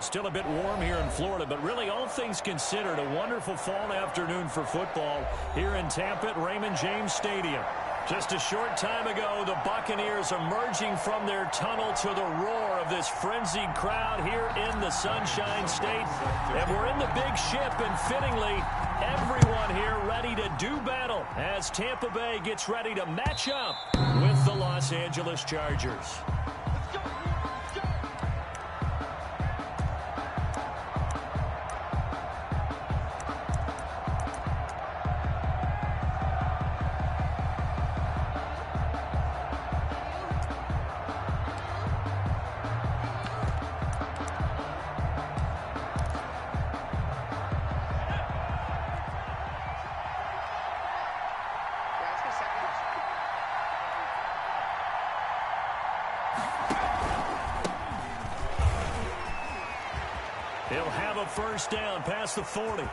Still a bit warm here in Florida, but really all things considered, a wonderful fall afternoon for football here in Tampa at Raymond James Stadium. Just a short time ago, the Buccaneers emerging from their tunnel to the roar of this frenzied crowd here in the Sunshine State. And we're in the big ship, and fittingly, everyone here ready to do battle as Tampa Bay gets ready to match up with the Los Angeles Chargers. He'll have a first down past the 40.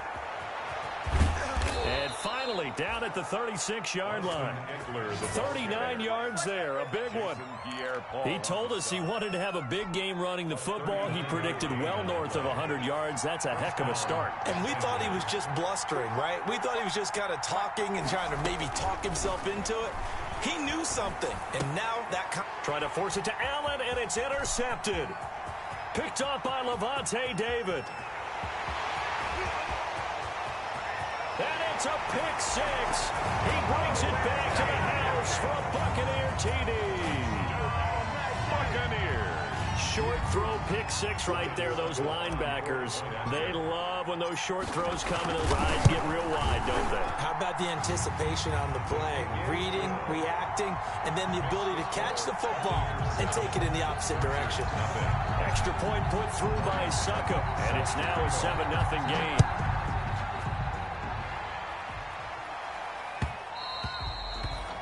And finally, down at the 36-yard line. 39 yards there, a big one. He told us he wanted to have a big game running the football. He predicted well north of 100 yards. That's a heck of a start. And we thought he was just blustering, right? We thought he was just kind of talking and trying to maybe talk himself into it. He knew something, and now that... Trying to force it to Allen, and it's intercepted. Picked off by Levante David. And it's a pick six. He brings it back to the house for a Buccaneer TD. Buccaneers. Short throw pick six right there, those linebackers. They love when those short throws come and those eyes get real wide, don't they? How about the anticipation on the play? Reading, reacting, and then the ability to catch the football and take it in the opposite direction. Extra point put through by Suckup, and it's now a 7-0 game.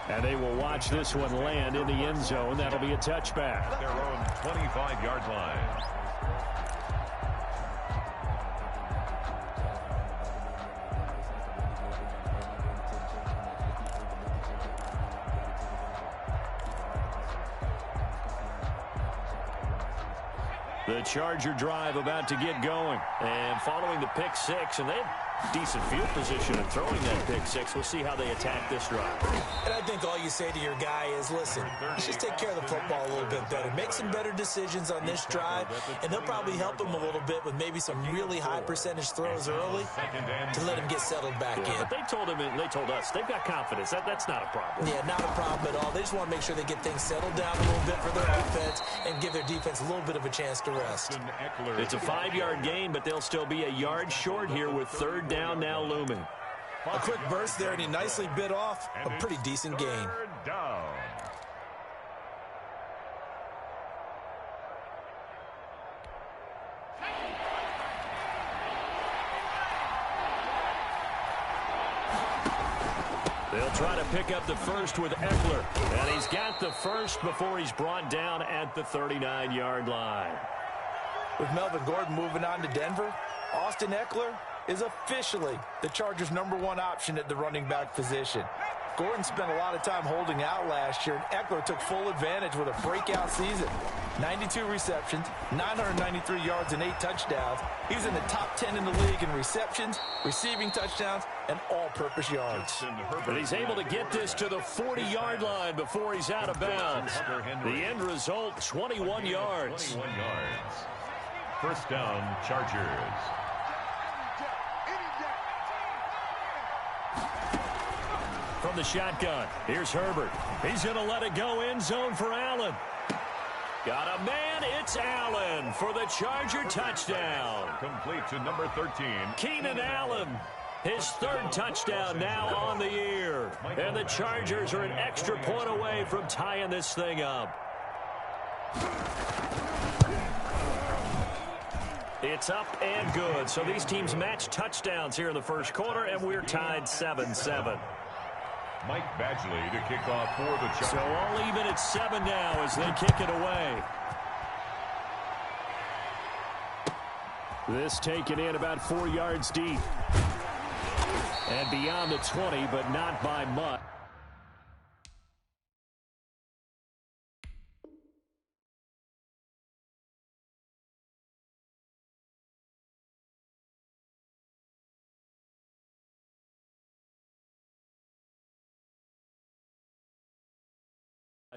And they will watch this one land in the end zone. That'll be a touchback. Their own 25-yard line. The Charger drive about to get going. And following the pick six, and they have decent field position in throwing that pick six. We'll see how they attack this drive. And I think all you say to your guy is, listen, let's just take care of the football a little bit better. Make some better decisions on this drive, and they'll probably help him a little bit with maybe some really high percentage throws early to let him get settled back in. But they told him, and they told us, they've got confidence. That's not a problem. Yeah, not a problem at all. They just want to make sure they get things settled down a little bit for their offense and give their defense a little bit of a chance to rest. It's a 5-yard gain, but they'll still be a yard short here with third down now looming. A quick burst there, and he nicely bit off a pretty decent gain. Down. They'll try to pick up the first with Eckler. And he's got the first before he's brought down at the 39-yard line. With Melvin Gordon moving on to Denver, Austin Eckler is officially the Chargers' #1 option at the running back position. Gordon spent a lot of time holding out last year, and Eckler took full advantage with a breakout season. 92 receptions, 993 yards, and 8 touchdowns. He was in the top 10 in the league in receptions, receiving touchdowns, and all-purpose yards. But he's able to get this to the 40-yard line before he's out of bounds. The end result, 21 yards. 21 yards. First down, Chargers. From the shotgun, here's Herbert. He's going to let it go end zone for Allen. Got a man, it's Allen for the Charger touchdown. Complete to number 13. Keenan Allen, his third touchdown now on the year. And the Chargers are an extra point away from tying this thing up. It's up and good. So these teams match touchdowns here in the first quarter, and we're tied 7-7. Mike Badgley to kick off for the Chargers. So all even at 7 now as they kick it away. This taken in about 4 yards deep. And beyond the 20, but not by much.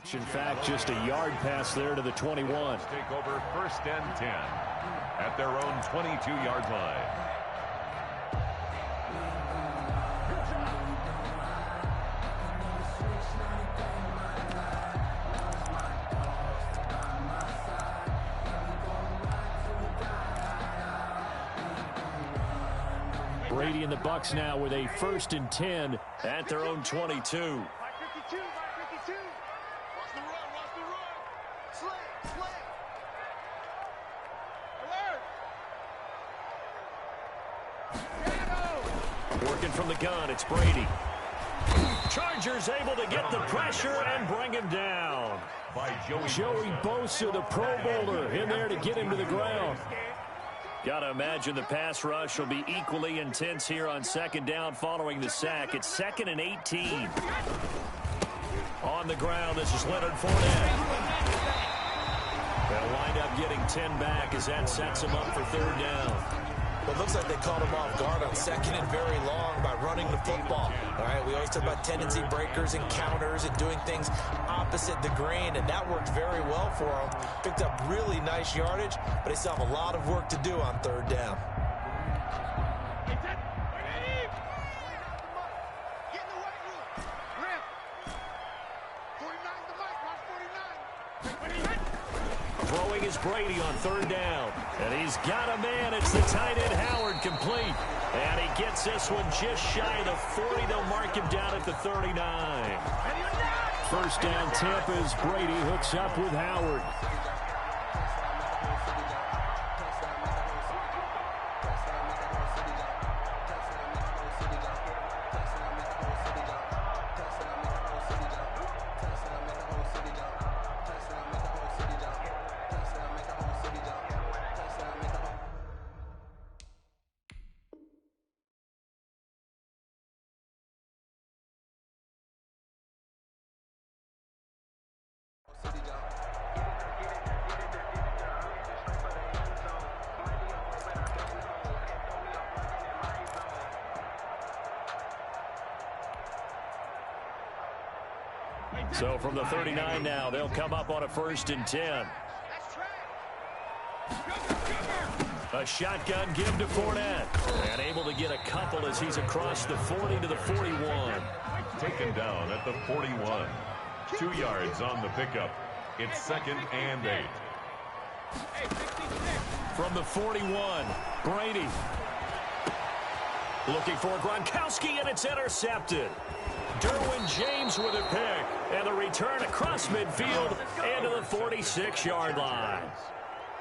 In fact, just a yard pass there to the 21. Take over 1st and 10 at their own 22-yard line. Brady and the Bucs now with a 1st and 10 at their own 22. Working from the gun, it's Brady. Chargers able to get the pressure and bring him down. By Joey Bosa, the Pro Bowler, in there to get him to the ground. Got to imagine the pass rush will be equally intense here on 2nd down following the sack. It's 2nd and 18. On the ground, this is Leonard Fournette. They'll wind up getting 10 back as that sets him up for 3rd down. Well, it looks like they caught him off guard on 2nd and very long by running the football. All right, we always talk about tendency breakers and counters and doing things opposite the grain, and that worked very well for them. Picked up really nice yardage, but they still have a lot of work to do on 3rd down. Throwing is Brady on 3rd down. And he's got a man. It's the tight end Howard complete. And he gets this one just shy of the 40. They'll mark him down at the 39. 1st down Tampa as Brady hooks up with Howard. So from the 39 now, they'll come up on a 1st and 10. A shotgun give to Fournette. And able to get a couple as he's across the 40 to the 41. taken down at the 41. 2 yards on the pickup. It's 2nd and 8. From the 41, Brady. Looking for Gronkowski, and it's intercepted. Derwin James with a pick, and the return across midfield into the 46-yard line.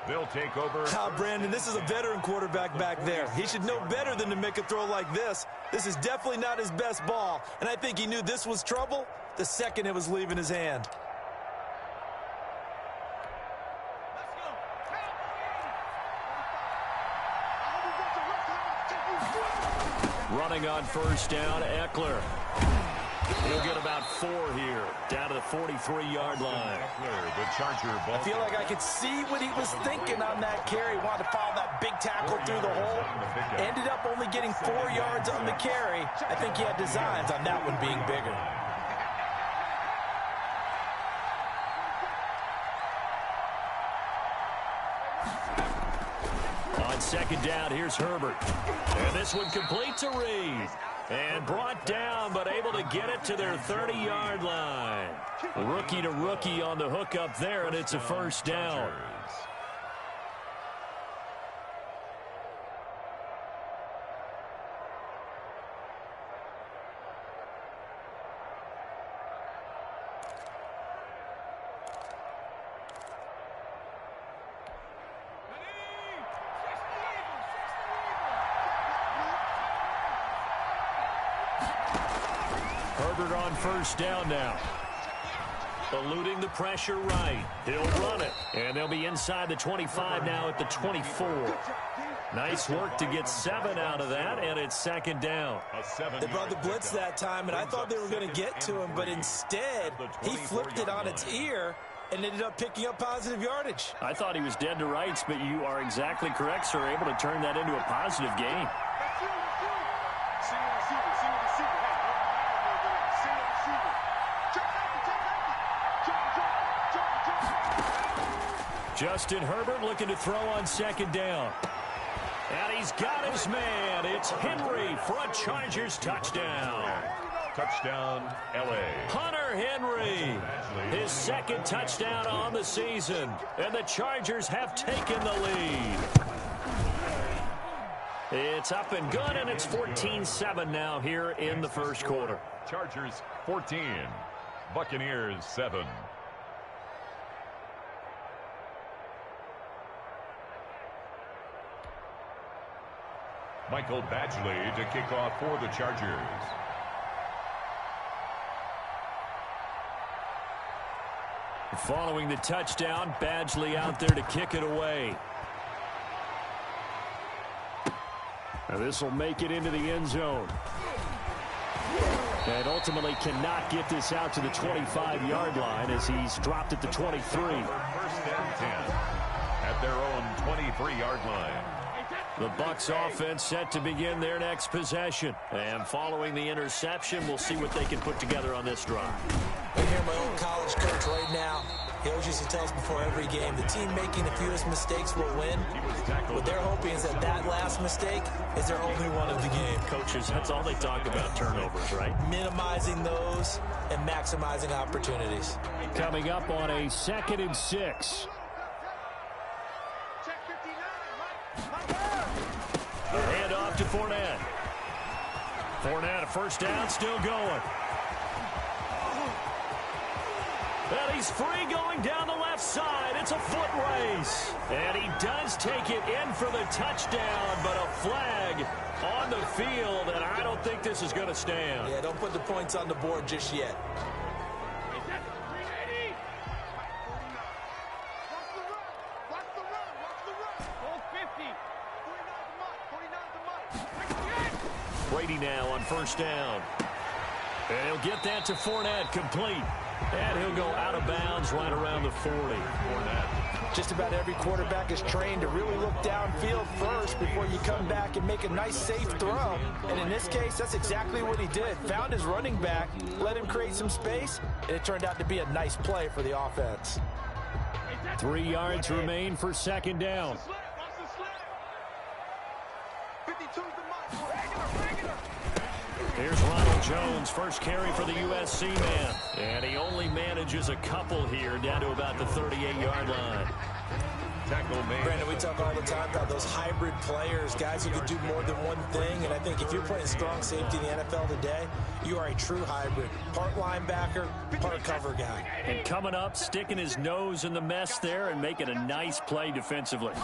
They'll take over. Brandon, this is a veteran quarterback back there. He should know better than to make a throw like this. This is definitely not his best ball, and I think he knew this was trouble the second it was leaving his hand. Running on first down, Eckler. He'll get about 4 here, down to the 43-yard line. The Charger ball. I feel like I could see what he was thinking on that carry. Wanted to follow that big tackle through the hole. Ended up only getting 4 yards on the carry. I think he had designs on that one being bigger. On second down, here's Herbert. And this one complete to Reed. And brought down, but able to get it to their 30-yard line. Rookie to rookie on the hook up there, and it's a first down. Herbert on first down now. Eluding the pressure right. He'll run it. And they'll be inside the 25 now at the 24. Nice work to get 7 out of that, and it's second down. They brought the blitz that time, and I thought they were going to get to him, but instead he flipped it on its ear and ended up picking up positive yardage. I thought he was dead to rights, but you are exactly correct, sir. Able to turn that into a positive gain. Justin Herbert looking to throw on second down. And he's got his man. It's Henry for a Chargers touchdown. Touchdown, L.A. Hunter Henry, his second touchdown on the season. And the Chargers have taken the lead. It's up and good, and it's 14-7 now here in the first quarter. Chargers 14, Buccaneers 7. Michael Badgley to kick off for the Chargers. Following the touchdown, Badgley out there to kick it away. Now this will make it into the end zone. And ultimately cannot get this out to the 25-yard line as he's dropped at the 23. First and 10 at their own 23-yard line. The Bucs offense set to begin their next possession. And following the interception, we'll see what they can put together on this drive. I hear my old college coach right now. He always used to tell us before every game, the team making the fewest mistakes will win. What they're hoping is that that last mistake is their only one of the game. Coaches, that's all they talk about, turnovers, right? Minimizing those and maximizing opportunities. Coming up on a 2nd and 6. Hand off to Fournette. Fournette, a first down, still going. And he's free going down the left side. It's a foot race. And he does take it in for the touchdown, but a flag on the field, and I don't think this is going to stand. Yeah, don't put the points on the board just yet. Brady now on first down. And he'll get that to Fournette, complete. And he'll go out of bounds right around the 40. Fournette. Just about every quarterback is trained to really look downfield first before you come back and make a nice, safe throw. And in this case, that's exactly what he did. Found his running back, let him create some space, and it turned out to be a nice play for the offense. 3 yards remain for second down. Here's Ronald Jones, first carry for the USC man. And he only manages a couple here, down to about the 38-yard line. Tackle made. Brandon, we talk all the time about those hybrid players, guys who can do more than one thing. And I think if you're playing strong safety in the NFL today, you are a true hybrid. Part linebacker, part cover guy. And coming up, sticking his nose in the mess there and making a nice play defensively.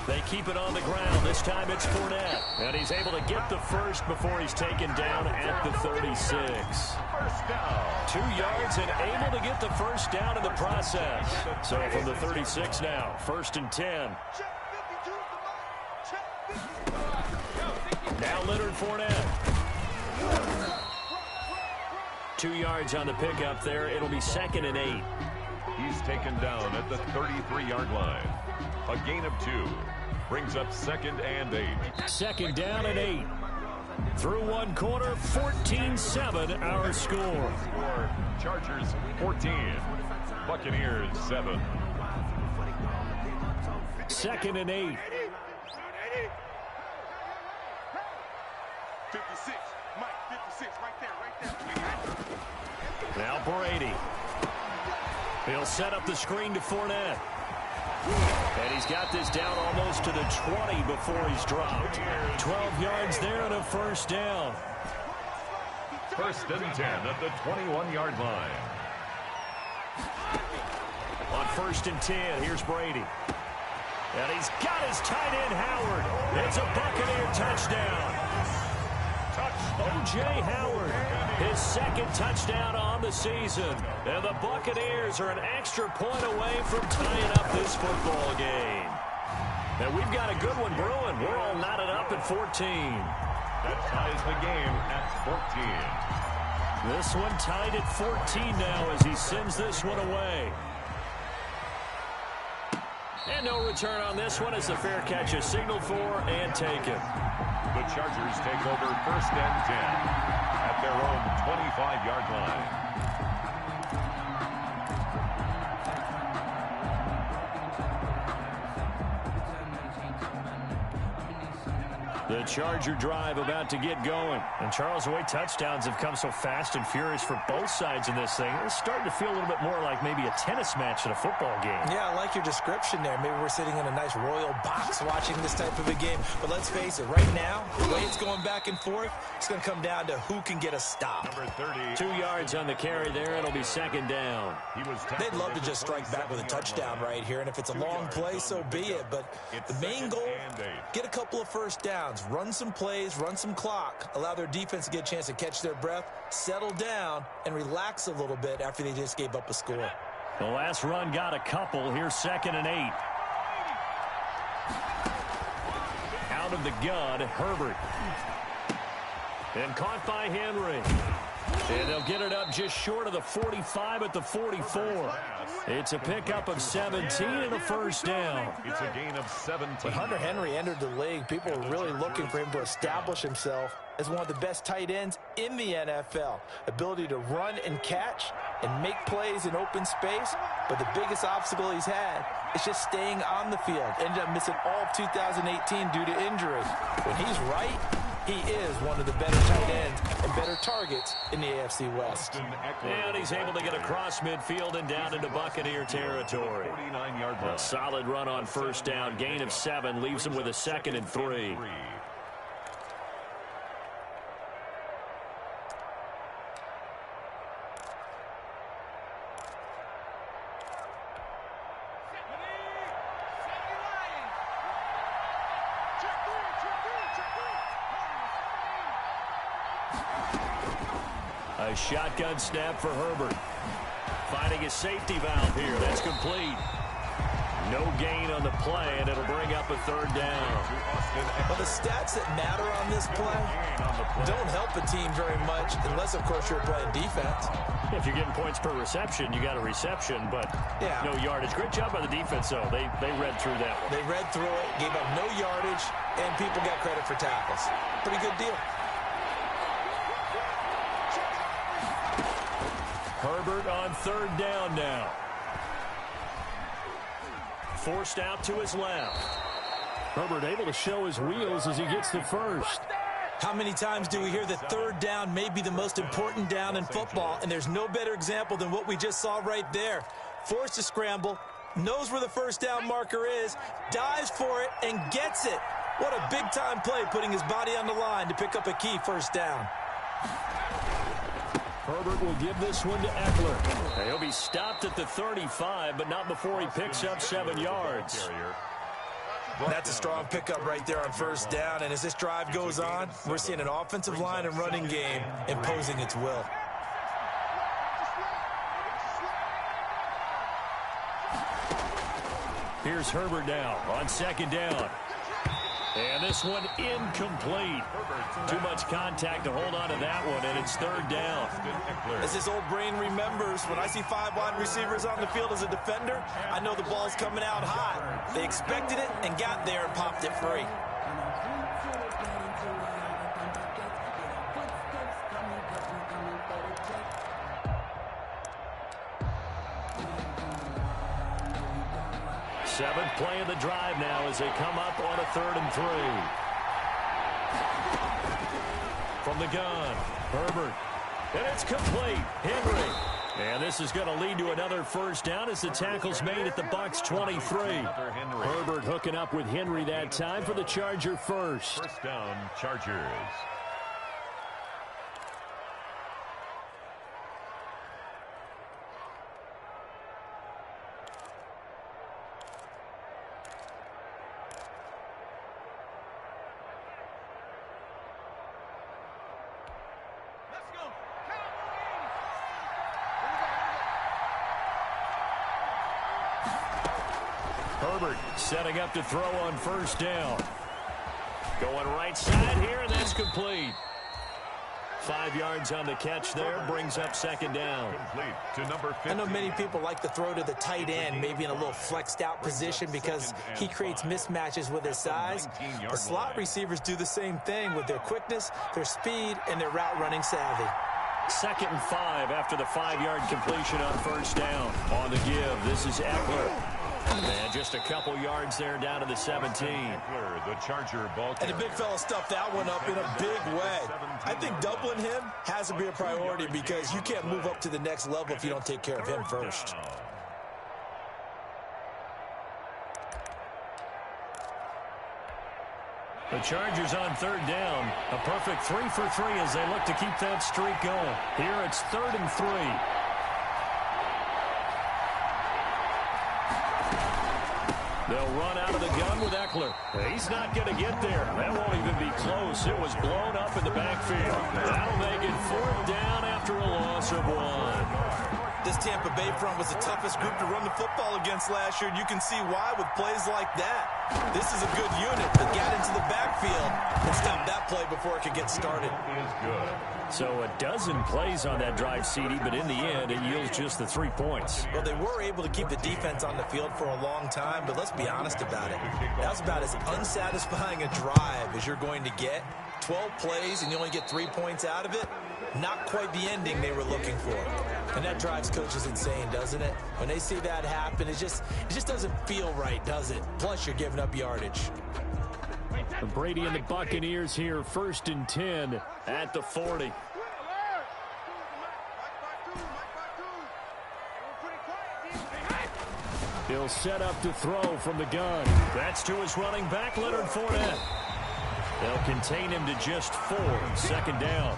They keep it on the ground. This time it's Fournette. And he's able to get the first before he's taken down at the 36. First down. 2 yards and able to get the first down in the process. So from the 36 now, 1st and 10. Now Leonard Fournette. 2 yards on the pickup there. It'll be 2nd and 8. He's taken down at the 33-yard line. A gain of 2. Brings up 2nd and 8. 2nd down and 8. Through one quarter, 14-7 our score. Chargers 14. Buccaneers 7. 2nd and 8. 56, Mike, 56, right there. Now Brady. He'll set up the screen to Fournette. And he's got this down almost to the 20 before he's dropped. 12 yards there and a first down. 1st and 10 at the 21-yard line. On 1st and 10, here's Brady. And he's got his tight end, Howard. It's a Buccaneer touchdown. O.J. Howard, his 2nd touchdown on the season. And the Buccaneers are an extra point away from tying up this football game. And we've got a good one brewing. We're all knotted up at 14. That ties the game at 14. This one tied at 14 now as he sends this one away. And no return on this one as the fair catch is signaled for and taken. The Chargers take over 1st and 10 at their own 25-yard line. The Charger drive about to get going. And Charles, the way touchdowns have come so fast and furious for both sides in this thing, it's starting to feel a little bit more like maybe a tennis match at a football game. Yeah, I like your description there. Maybe we're sitting in a nice royal box watching this type of a game. But let's face it, right now, the way it's going back and forth, it's going to come down to who can get a stop. Number 30. 2 yards on the carry there. It'll be second down. They'd love to just strike back with a touchdown right here. And if it's a long play, so be it. But the main goal, get a couple of first downs, run some plays, run some clock, allow their defense to get a chance to catch their breath, settle down, and relax a little bit after they just gave up a score. The last run got a couple. Here's 2nd and 8. Out of the gun, Herbert. And caught by Henry. And they'll get it up just short of the 45 at the 44. It's a pickup of 17 and a first down. It's a gain of 17. When Hunter Henry entered the league, people were really looking for him to establish himself as one of the best tight ends in the NFL. Ability to run and catch and make plays in open space. But the biggest obstacle he's had is just staying on the field. Ended up missing all of 2018 due to injury. When he's right, he is one of the better tight ends and better targets in the AFC West. And he's able to get across midfield and down into Buccaneer territory. 49-yard A solid run on first down. Gain of 7 leaves him with a 2nd and 3. A shotgun snap for Herbert. Finding his safety valve here. That's complete. No gain on the play, and it'll bring up a 3rd down. Well, the stats that matter on this play don't help a team very much unless, of course, you're playing defense. If you're getting points per reception, you got a reception, but no yardage. Great job by the defense, though. They read through that one. They read through it, gave up no yardage, and people got credit for tackles. Pretty good deal. Herbert on 3rd down now. Forced out to his left. Herbert able to show his wheels as he gets the first. How many times do we hear that 3rd down may be the most important down in football, and there's no better example than what we just saw right there. Forced to scramble, knows where the first down marker is, dives for it, and gets it. What a big-time play, putting his body on the line to pick up a key first down. Herbert will give this one to Eckler. He'll be stopped at the 35, but not before he picks up 7 yards. That's a strong pickup right there on first down, and as this drive goes on, we're seeing an offensive line and running game imposing its will. Here's Herbert now on 2nd down. And this one incomplete. Too much contact to hold on to that one, and it's 3rd down. As his old brain remembers, when I see 5 wide receivers on the field as a defender, I know the ball's coming out hot. They expected it and got there and popped it free. Seventh play of the drive now as they come up on a 3rd and 3. From the gun, Herbert. And it's complete. Henry. And this is going to lead to another first down as the tackle's made at the Bucs 23. Herbert hooking up with Henry that time for the Charger first. First down, Chargers. Herbert setting up to throw on first down. Going right side here, and that's complete. 5 yards on the catch there, brings up 2nd down. Complete to number 50. I know many people like to throw to the tight end, maybe in a little flexed out position because he creates mismatches with his size. The slot receivers do the same thing with their quickness, their speed, and their route running savvy. 2nd and 5 after the 5-yard completion on first down. On the give, this is Eckler. And just a couple yards there down to the 17. The Charger ball And the big fella stuffed that one up in a big way. I think doubling him has to be a priority because you can't move up to the next level if you don't take care of him first. The Chargers on 3rd down. A perfect 3 for 3 as they look to keep that streak going. Here it's 3rd and 3. They'll run out of the gun with Eckler. He's not going to get there. That won't even be close. It was blown up in the backfield. That'll make it 4th down after a loss of 1. This Tampa Bay front was the toughest group to run the football against last year, and you can see why with plays like that. This is a good unit that got into the backfield and stopped that play before it could get started. So a dozen plays on that drive, CD, but in the end, it yields just the 3 points. Well, they were able to keep the defense on the field for a long time, but let's be honest about it. That was about as unsatisfying a drive as you're going to get. 12 plays and you only get 3 points out of it. Not quite the ending they were looking for. And that drives coaches insane, doesn't it? When they see that happen, it just doesn't feel right, does it? Plus, you're giving up yardage. Brady and the Buccaneers here, 1st and 10 at the 40. He'll set up to throw from the gun. That's to his running back, Leonard Fournette. They'll contain him to just 4. 2nd down.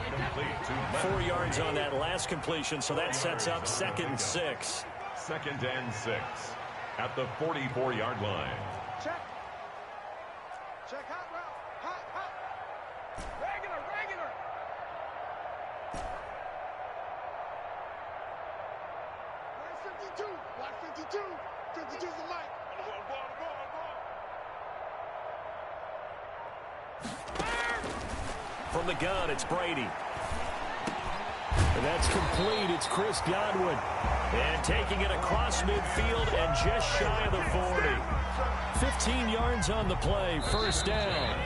4 yards on that last completion, so that sets up 2nd and 6. 2nd and 6 at the 44-yard line. Check. Check hot route. Hot. Regular. Watch 52. 52's the mic. Ball. From the gun, it's Brady. And that's complete. It's Chris Godwin. And taking it across midfield and just shy of the 40. 15 yards on the play, 1st down.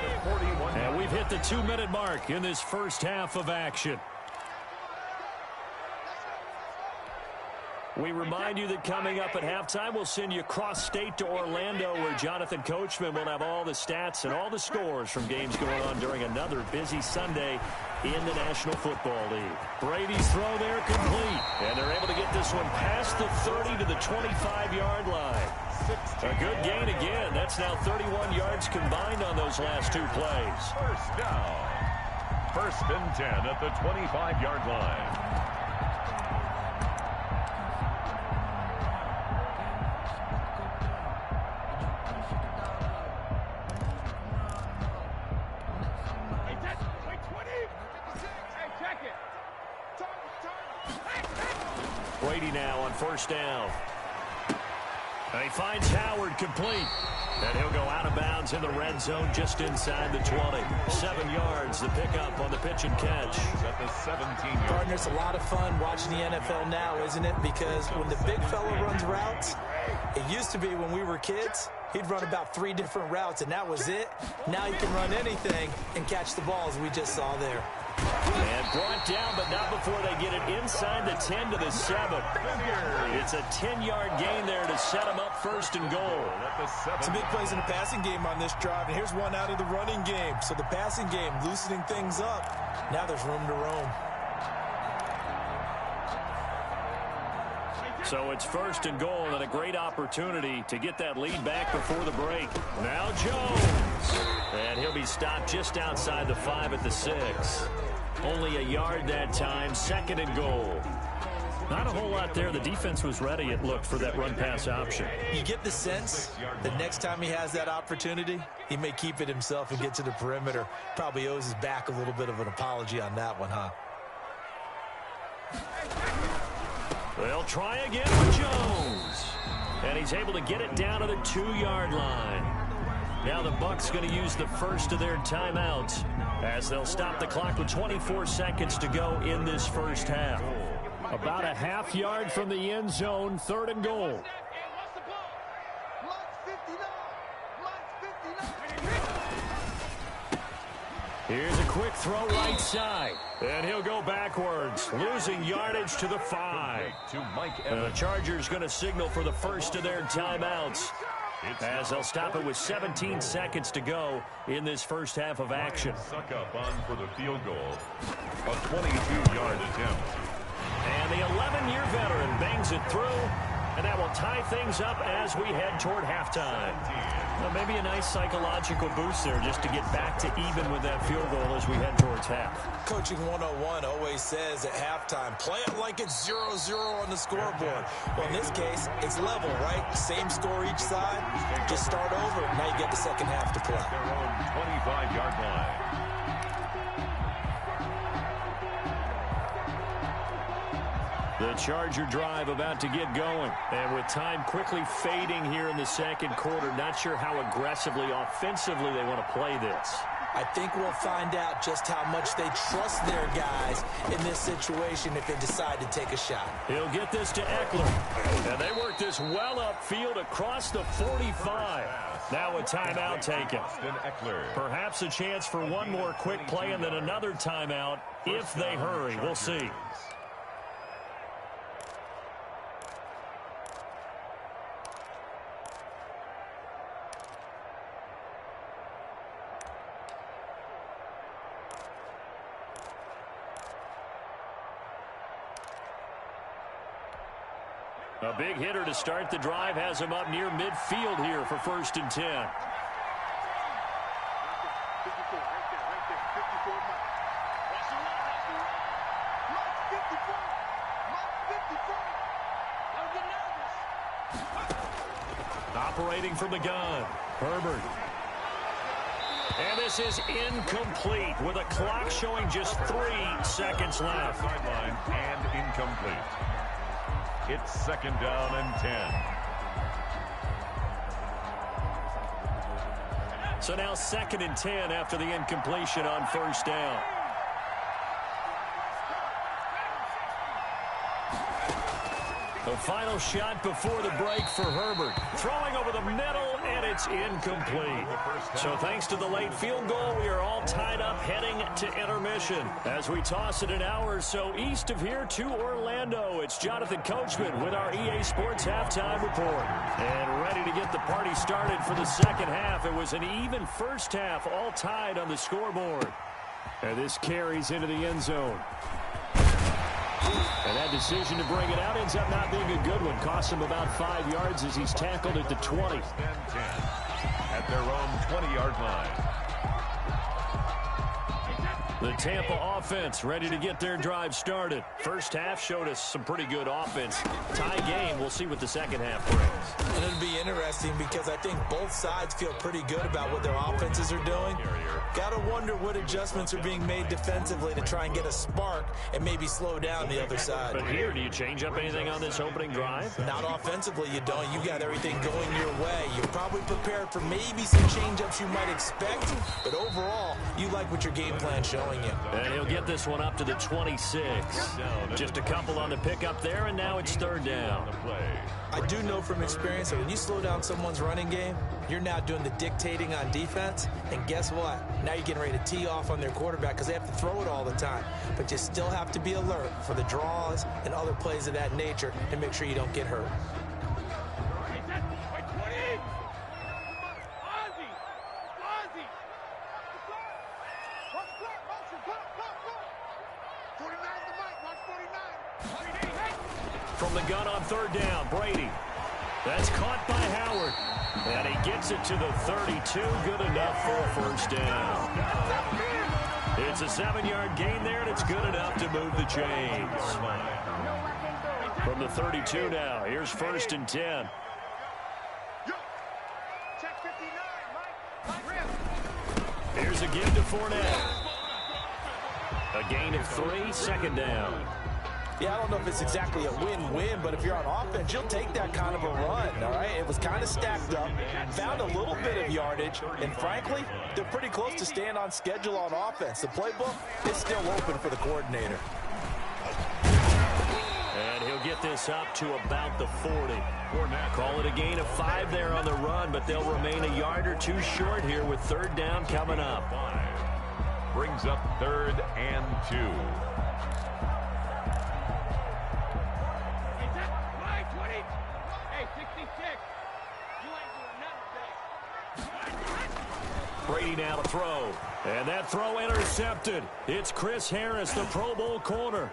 And we've hit the 2-minute mark in this first half of action. We remind you that coming up at halftime, we'll send you cross-state to Orlando, where Jonathan Coachman will have all the stats and all the scores from games going on during another busy Sunday in the National Football League. Brady's throw there complete, and they're able to get this one past the 30 to the 25-yard line. A good gain again. That's now 31 yards combined on those last 2 plays. 1st down. 1st and 10 at the 25-yard line. Brady now on 1st down. And he finds Howard complete. And he'll go out of bounds in the red zone just inside the 20. 7 yards, the pickup on the pitch and catch. At the 17-yard. Partner, it's a lot of fun watching the NFL now, isn't it? Because when the big fella runs routes, it used to be when we were kids, he'd run about 3 different routes, and that was it. Now he can run anything and catch the ball, as we just saw there. And brought down, but not before they get it inside the 10 to the 7. It's a 10-yard gain there to set them up 1st and goal. Some big plays in the passing game on this drive, and here's one out of the running game. So the passing game loosening things up. Now there's room to roam. So it's 1st and goal, and a great opportunity to get that lead back before the break. Now Jones. And he'll be stopped just outside the 5 at the 6. Only a yard that time, 2nd and goal. Not a whole lot there. The defense was ready, it looked, for that run-pass option. You get the sense that next time he has that opportunity, he may keep it himself and get to the perimeter. Probably owes his back a little bit of an apology on that one, huh? They'll try again with Jones. And he's able to get it down to the 2-yard line. Now the Bucs going to use the first of their timeouts as they'll stop the clock with 24 seconds to go in this first half. About a half yard from the end zone, 3rd and goal. Here's a quick throw right side. And he'll go backwards, losing yardage to the 5. To Mike And the Chargers going to signal for the first of their timeouts. as they'll stop it with 17 seconds to go in this first half of action. Suck up on for the field goal. A 22-yard attempt. And the 11-year veteran bangs it through, and that will tie things up as we head toward halftime. Well, maybe a nice psychological boost there just to get back to even with that field goal as we head towards half. Coaching 101 always says at halftime, play it like it's 0-0 on the scoreboard. Well, in this case, it's level, right? Same score each side. Just start over. Now you get the second half to play. Their own 25-yard line. The Charger drive about to get going. And with time quickly fading here in the second quarter, not sure how aggressively, offensively they want to play this. I think we'll find out just how much they trust their guys in this situation if they decide to take a shot. He'll get this to Eckler. And they work this well upfield across the 45. Now a timeout taken. Perhaps a chance for one more quick play and then another timeout if they hurry. We'll see. A big hitter to start the drive has him up near midfield here for 1st and 10. 54, right there, 54 Mike. Watch the run, Mike 54. Mike 54. Don't get nervous. Operating from the gun, Herbert. And this is incomplete with a clock showing just 3 seconds left. Sideline and incomplete. It's 2nd down and 10. So now 2nd and 10 after the incompletion on 1st down. The final shot before the break for Herbert. Throwing over the middle, and it's incomplete. So thanks to the late field goal, we are all tied up heading to intermission. As we toss it an hour or so east of here to Orlando, it's Jonathan Coachman with our EA Sports Halftime Report. And ready to get the party started for the second half. It was an even first half, all tied on the scoreboard. And this carries into the end zone. And that decision to bring it out ends up not being a good one. Costs him about 5 yards as he's tackled at the 20. At their own 20-yard line. The Tampa offense ready to get their drive started. First half showed us some pretty good offense. Tie game. We'll see what the second half brings. And it'll be interesting because I think both sides feel pretty good about what their offenses are doing. Got to wonder what adjustments are being made defensively to try and get a spark and maybe slow down the other side. But here, do you change up anything on this opening drive? Not offensively, you don't. You got everything going your way. You're probably prepared for maybe some change-ups you might expect, but overall, you like what your game plan's showing you. And he'll get this one up to the 26. Just a couple on the pickup there, and now it's 3rd down. I do know from experience that when you slow down someone's running game, you're now doing the dictating on defense, and guess what? Now you're getting ready to tee off on their quarterback because they have to throw it all the time. But you still have to be alert for the draws and other plays of that nature to make sure you don't get hurt. From the gun on 3rd down, Brady. That's caught by Howard. And he gets it to the 32. Good enough for a 1st down. It's a 7-yard gain there, and it's good enough to move the chains. From the 32 now, here's 1st and 10. Here's a give to Fournette. A gain of 3, 2nd down. Yeah, I don't know if it's exactly a win-win, but if you're on offense, you'll take that kind of a run, all right? It was kind of stacked up, found a little bit of yardage, and frankly, they're pretty close to staying on schedule on offense. The playbook is still open for the coordinator. And he'll get this up to about the 40. Call it a gain of 5 there on the run, but they'll remain a yard or 2 short here with 3rd down coming up. Brings up 3rd and 2. Hey, 66. You ain't doing nothing. Brady now to throw. And that throw intercepted. It's Chris Harris, the Pro Bowl corner.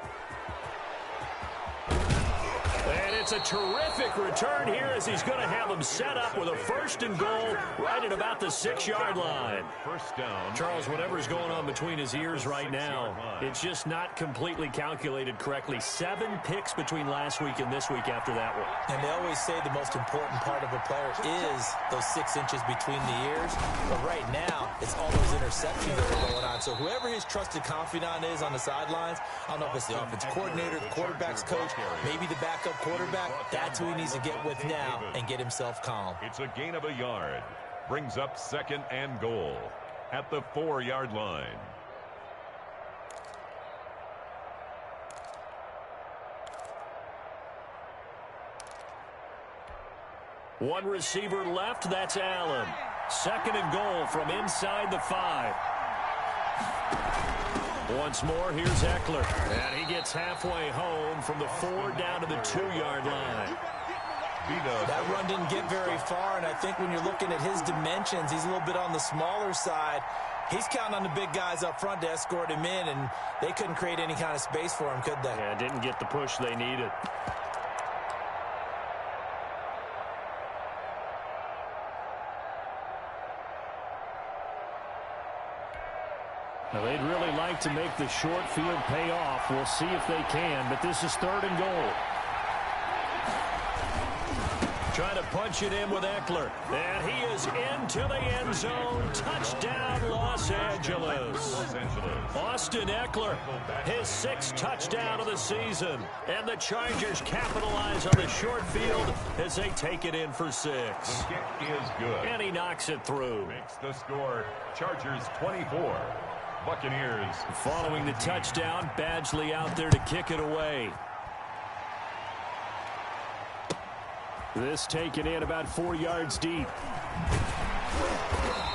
And it's a terrific return here as he's going to have him set up with a 1st and goal right at about the 6-yard line. First down. Charles, whatever's going on between his ears right now, it's just not completely calculated correctly. 7 picks between last week and this week after that one. And they always say the most important part of a player is those 6 inches between the ears. But right now, it's all those interceptions that are going on. So whoever his trusted confidant is on the sidelines, I don't know if it's the offense coordinator, the quarterback's coach, maybe the backup quarterback, that's who he needs to get with now and get himself calm. It's a gain of a yard. Brings up 2nd and goal at the 4-yard line. One receiver left, that's Allen. 2nd and goal from inside the 5. Once more, here's Eckler. And he gets halfway home from the 4 down to the 2-yard line. That run didn't get very far, and I think when you're looking at his dimensions, he's a little bit on the smaller side. He's counting on the big guys up front to escort him in, and they couldn't create any kind of space for him, could they? Yeah, didn't get the push they needed. Now, they'd really like to make the short field pay off. We'll see if they can, but this is 3rd and goal. Trying to punch it in with Eckler. And he is into the end zone. Touchdown, Los Angeles. Austin Eckler, his 6th touchdown of the season. And the Chargers capitalize on the short field as they take it in for 6. The kick is good. And he knocks it through. Makes the score Chargers 24. Buccaneers. Following the touchdown, Badgley out there to kick it away. This taken in about 4 yards deep.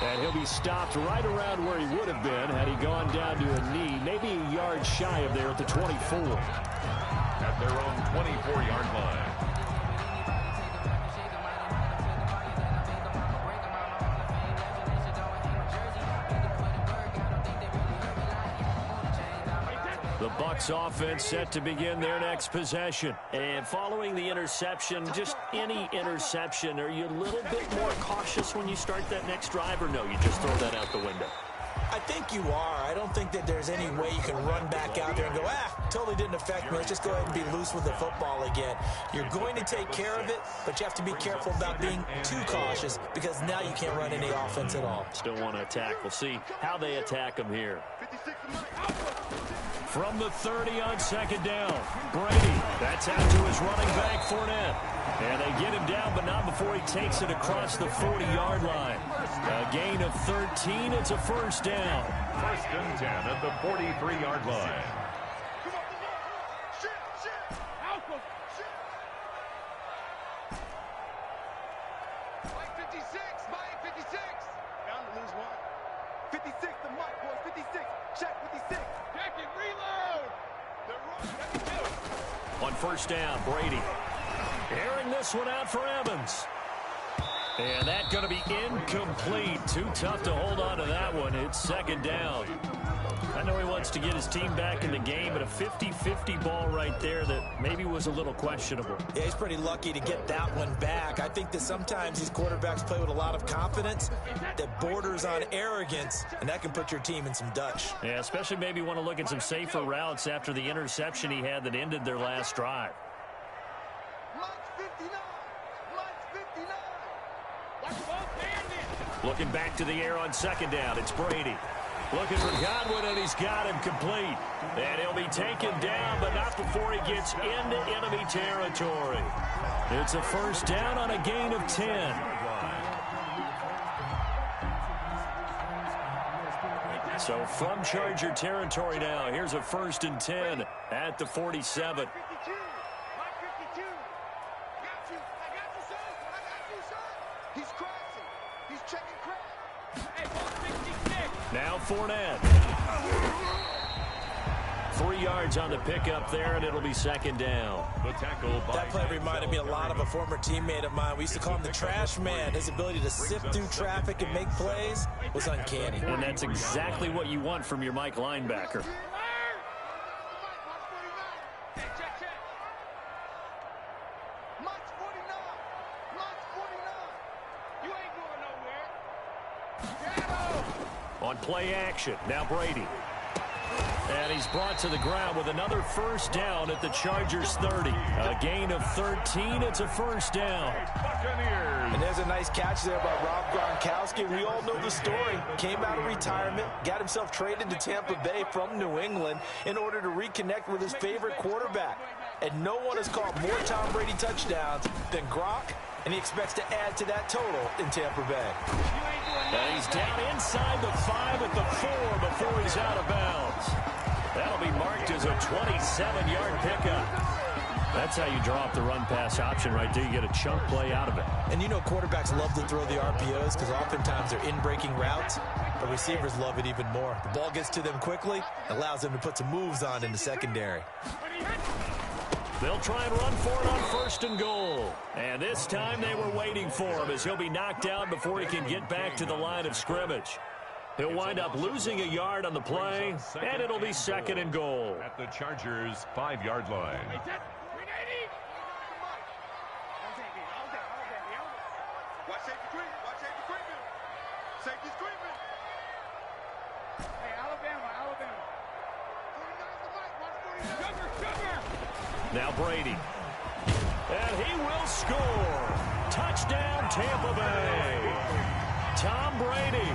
And he'll be stopped right around where he would have been had he gone down to a knee, maybe a yard shy of there at the 24. At their own 24-yard line. The Bucs offense set to begin their next possession. And following the interception, just any interception, are you a little bit more cautious when you start that next drive, or no, you just throw that out the window? I think you are. I don't think that there's any way you can run back out there and go, totally didn't affect me. Let's just go ahead and be loose with the football again. You're going to take care of it, but you have to be careful about being too cautious because now you can't run any offense at all. Still want to attack. We'll see how they attack them here. From the 30 on 2nd down, Brady. That's out to his running back, Fournette. And they get him down, but not before he takes it across the 40-yard line. A gain of 13. It's a 1st down. 1st and 10 at the 43-yard line. Mike 56, Mike 56. Bound to lose one. 56 to Mike, boys. 56. Check 56. Check it, reload. The run. On 1st down, Brady. Airing this one out for Evans. And that's going to be incomplete. Too tough to hold on to that one. It's 2nd down. I know he wants to get his team back in the game, but a 50-50 ball right there that maybe was a little questionable. Yeah, he's pretty lucky to get that one back. I think that sometimes these quarterbacks play with a lot of confidence that borders on arrogance, and that can put your team in some Dutch. Yeah, especially maybe want to look at some safer routes after the interception he had that ended their last drive. Mike's 59. Mike's 59. Watch the ball standing. Looking back to the air on 2nd down, it's Brady. Looking for Godwin, and he's got him complete. And he'll be taken down, but not before he gets into enemy territory. It's a 1st down on a gain of 10. So from Charger territory now, here's a 1st and 10 at the 47. 52. Mike 52. I got you, son. I got you, son. He's crashing. He's checking crash. Hey, ball 66. Now Fournette. 3 yards on the pickup there, and it'll be second down. The tackle by that play reminded me a lot of a former teammate of mine. We used to call him the trash man. His ability to sift through traffic and make plays was uncanny. And that's exactly what you want from your Mike linebacker. On play action, now Brady. And he's brought to the ground with another first down at the Chargers' 30. A gain of 13. It's a first down. And there's a nice catch there by Rob Gronkowski. We all know the story. Came out of retirement, got himself traded to Tampa Bay from New England in order to reconnect with his favorite quarterback. And no one has caught more Tom Brady touchdowns than Gronk, and he expects to add to that total in Tampa Bay. And he's down inside the 5 at the 4 before he's out of bounds. That'll be marked as a 27-yard pickup. That's how you draw up the run-pass option right there. You get a chunk play out of it. And you know quarterbacks love to throw the RPOs because oftentimes they're in-breaking routes. But receivers love it even more. The ball gets to them quickly, allows them to put some moves on in the secondary. They'll try and run for it on 1st and goal. And this time they were waiting for him as he'll be knocked down before he can get back to the line of scrimmage. He'll wind up losing a yard on the play, and it'll be 2nd and goal. At the Chargers' 5-yard line. Now Brady. And he will score. Touchdown, Tampa Bay. Tom Brady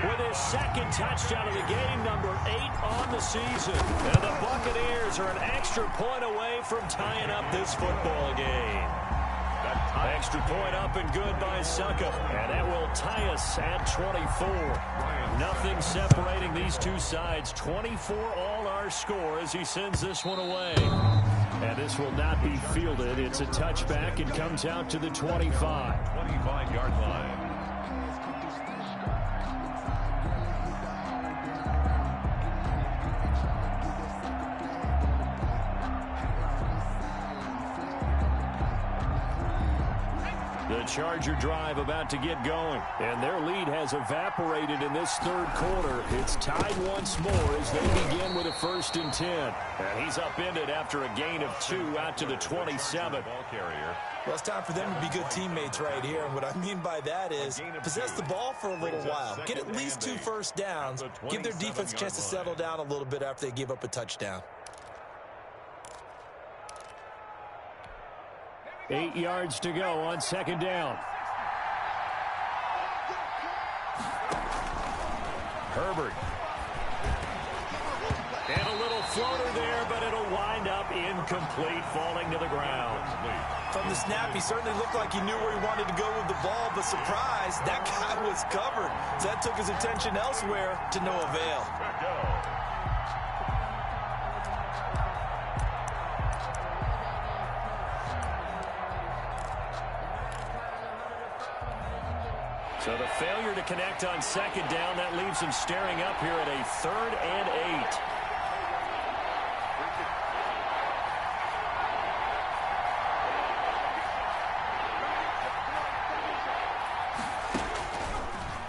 with his 2nd touchdown of the game, number 8 on the season. And the Buccaneers are an extra point away from tying up this football game. Extra point up and good by Succa. And that will tie us at 24. Nothing separating these two sides. 24 all our score as he sends this one away. And this will not be fielded. It's a touchback and comes out to the 25. 25-yard line. The Charger drive about to get going, and their lead has evaporated in this 3rd quarter. It's tied once more as they begin with a 1st and 10. And he's upended after a gain of 2 out to the 27. Ball carrier. Well, it's time for them to be good teammates right here. And what I mean by that is possess the ball for a little while. Get at least 2 first downs. Give their defense a chance to settle down a little bit after they give up a touchdown. 8 yards to go on 2nd down. Herbert. And a little floater there, but it'll wind up incomplete, falling to the ground. From the snap, he certainly looked like he knew where he wanted to go with the ball, but surprise, that guy was covered. So that took his attention elsewhere to no avail. So the failure to connect on 2nd down, that leaves him staring up here at a 3rd and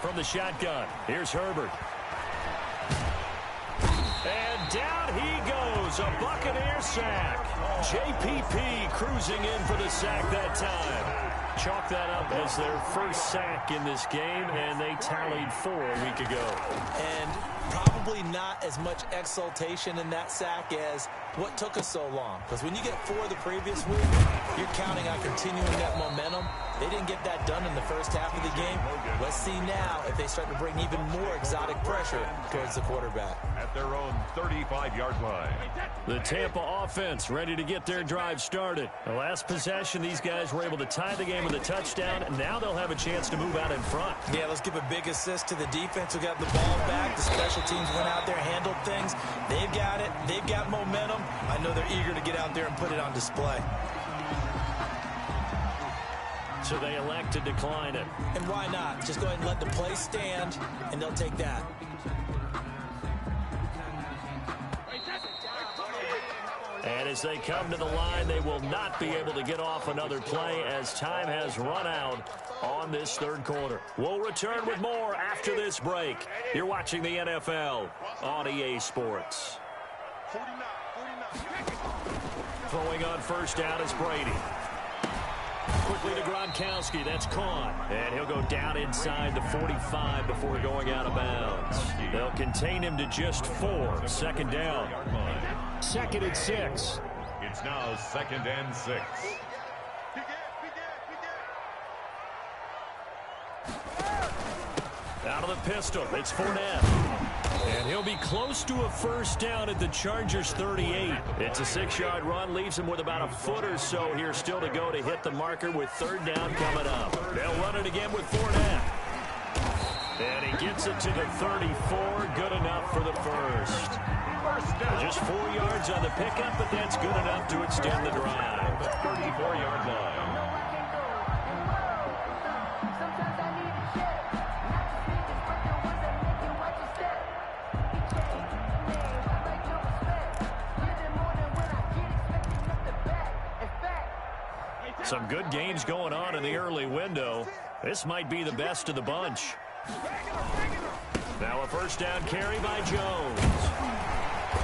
8. From the shotgun, here's Herbert. And down he goes, a Buccaneer sack. JPP cruising in for the sack that time. Chalk that up as their first sack in this game, and they tallied 4 a week ago. And probably not as much exultation in that sack as what took us so long. Because when you get 4 the previous week, you're counting on continuing that momentum. They didn't get that done in the first half of the game. Let's see now if they start to bring even more exotic pressure towards the quarterback. At their own 35-yard line. The Tampa offense ready to get their drive started. The last possession, these guys were able to tie the game with a touchdown, and now they'll have a chance to move out in front. Yeah, let's give a big assist to the defense who got the ball back. The special teams went out there, handled things. They've got it. They've got momentum. I know they're eager to get out there and put it on display. So they elect to decline it. And why not? Just go ahead and let the play stand, and they'll take that. As they come to the line, they will not be able to get off another play as time has run out on this third quarter. We'll return with more after this break. You're watching the NFL on EA Sports. 49. Throwing on first down is Brady. Quickly to Gronkowski. That's caught. And he'll go down inside the 45 before going out of bounds. They'll contain him to just 4. Second down. 2nd and 6. It's now 2nd and 6. Out of the pistol, it's Fournette. And he'll be close to a first down at the Chargers' 38. It's a 6-yard run, leaves him with about a foot or so here still to go to hit the marker with third down coming up. They'll run it again with Fournette. And he gets it to the 34, good enough for the first. Just 4 yards on the pickup, but that's good enough to extend the drive. 34-yard line. Some good games going on in the early window. This might be the best of the bunch. Now a first down carry by Jones.